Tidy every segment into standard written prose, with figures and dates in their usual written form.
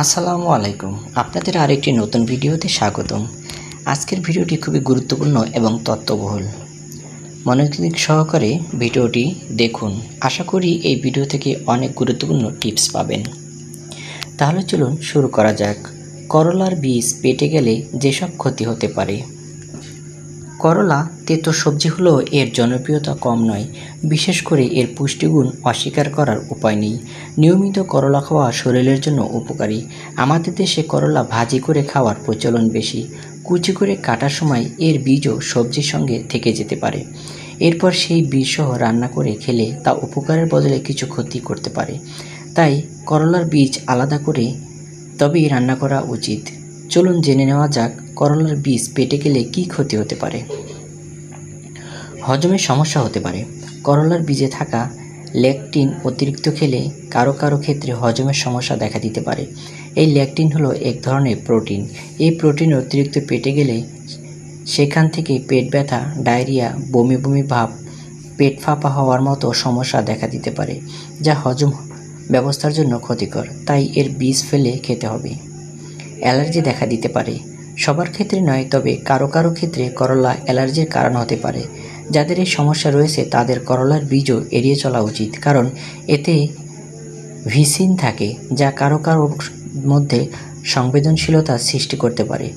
আসসালামু আলাইকুম। আপনাদের আরেকটি নতুন ভিডিওতে স্বাগতম। আজকের ভিডিওটি খুবই গুরুত্বপূর্ণ এবং তথ্যবহুল। মনোযোগ সহকারে ভিডিওটি দেখুন। আশা করি এই ভিডিও থেকে অনেক গুরুত্বপূর্ণ টিপস পাবেন। তাহলে চলুন শুরু করা যাক। করলার বীজ পেটে গেলে যেসব ক্ষতি হতে পারে। করলা তেতো সবজি হলেও এর জনপ্রিয়তা কম নয়, বিশেষ করে এর পুষ্টিগুণ অস্বীকার করার উপায় নেই। নিয়মিত করলা খাওয়া শরীরের জন্য উপকারী। আমাদের দেশে করলা ভাজি করে খাওয়ার প্রচলন বেশি। কুচি করে কাটার সময় এর বীজও সবজির সঙ্গে থেকে যেতে পারে। এরপর সেই বীজসহ রান্না করে খেলে তা উপকারের বদলে কিছু ক্ষতি করতে পারে। তাই করলার বীজ আলাদা করে তবেই রান্না করা উচিত। চলুন জেনে নেওয়া যাক করলার বীজ পেটে গেলে কী ক্ষতি হতে পারে। হজমের সমস্যা হতে পারে। করলার বীজে থাকা ল্যাকটিন অতিরিক্ত খেলে কারো কারো ক্ষেত্রে হজমের সমস্যা দেখা দিতে পারে। এই ল্যাকটিন হলো এক ধরনের প্রোটিন। এই প্রোটিন অতিরিক্ত পেটে গেলে সেখান থেকে পেট ব্যথা, ডায়রিয়া, বমি বমি ভাব, পেট ফাঁপা হওয়ার মতো সমস্যা দেখা দিতে পারে, যা হজম ব্যবস্থার জন্য ক্ষতিকর। তাই এর বীজ ফেলে খেতে হবে। অ্যালার্জি দেখা দিতে পারে। সবার ক্ষেত্রে নয়, তবে কারো কারো ক্ষেত্রে করলা অ্যালার্জির কারণ হতে পারে। যাদের এই সমস্যা রয়েছে তাদের করলার বীজও এড়িয়ে চলা উচিত, কারণ এতে ভিসিন থাকে, যা কারো কারোর মধ্যে সংবেদনশীলতা সৃষ্টি করতে পারে।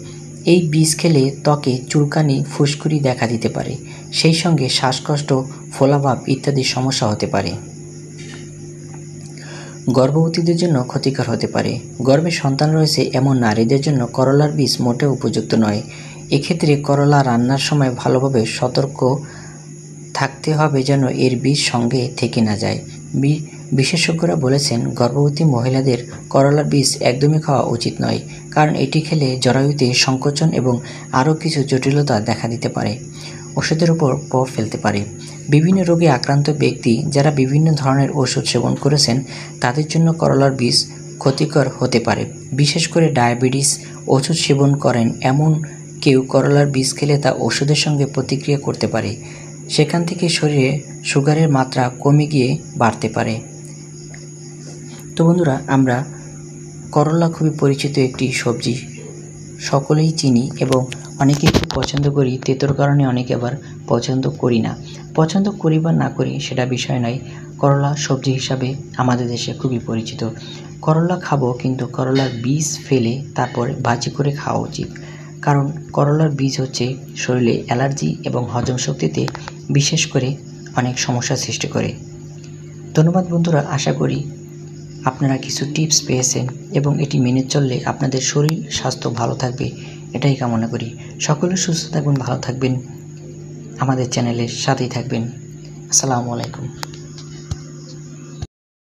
এই বীজ খেলে ত্বকে চুলকানি, ফুসকুড়ি দেখা দিতে পারে। সেই সঙ্গে শ্বাসকষ্ট, ফোলাভাব ইত্যাদি সমস্যা হতে পারে। গর্ভবতীদের জন্য ক্ষতিকর হতে পারে। গর্ভে সন্তান রয়েছে এমন নারীদের জন্য করলার বীজ মোটেও উপযুক্ত নয়। এক্ষেত্রে করলা রান্নার সময় ভালোভাবে সতর্ক থাকতে হবে যেন এর বীজ সঙ্গে থেকে না যায়। বিশেষজ্ঞরা বলেছেন, গর্ভবতী মহিলাদের করলার বীজ একদমই খাওয়া উচিত নয়, কারণ এটি খেলে জরায়ুতে সংকোচন এবং আরও কিছু জটিলতা দেখা দিতে পারে। ওষুধের উপর প্রভাব ফেলতে পারে। বিভিন্ন রোগে আক্রান্ত ব্যক্তি যারা বিভিন্ন ধরনের ওষুধ সেবন করেছেন তাদের জন্য করলার বীজ ক্ষতিকর হতে পারে। বিশেষ করে ডায়াবেটিস ওষুধ সেবন করেন এমন কেউ করলার বীজ খেলে তা ওষুধের সঙ্গে প্রতিক্রিয়া করতে পারে। সেখান থেকে শরীরে সুগারের মাত্রা কমে গিয়ে বাড়তে পারে। তো বন্ধুরা, আমরা করলা খুবই পরিচিত একটি সবজি, সকলেই চিনি এবং অনেকেই খুব পছন্দ করি। তেতোর কারণে অনেকে আবার পছন্দ করি না। পছন্দ করি বা না করি সেটা বিষয় নয়, করলা সবজি হিসাবে আমাদের দেশে খুবই পরিচিত। করলা খাবো, কিন্তু করলার বীজ ফেলে তারপর ভাজি করে খাওয়া উচিত, কারণ করলার বীজ হচ্ছে শরীরে অ্যালার্জি এবং হজম শক্তিতে বিশেষ করে অনেক সমস্যা সৃষ্টি করে। ধন্যবাদ বন্ধুরা, আশা করি আপনারা কিছু টিপস পেয়েছেন এবং এটি মেনে চললে আপনাদের শরীর স্বাস্থ্য ভালো থাকবে, এটাই কামনা করি। সকলে সুস্থ থাকবেন, ভালো থাকবেন, আমাদের চ্যানেলের সাথেই থাকবেন। আসসালামু আলাইকুম।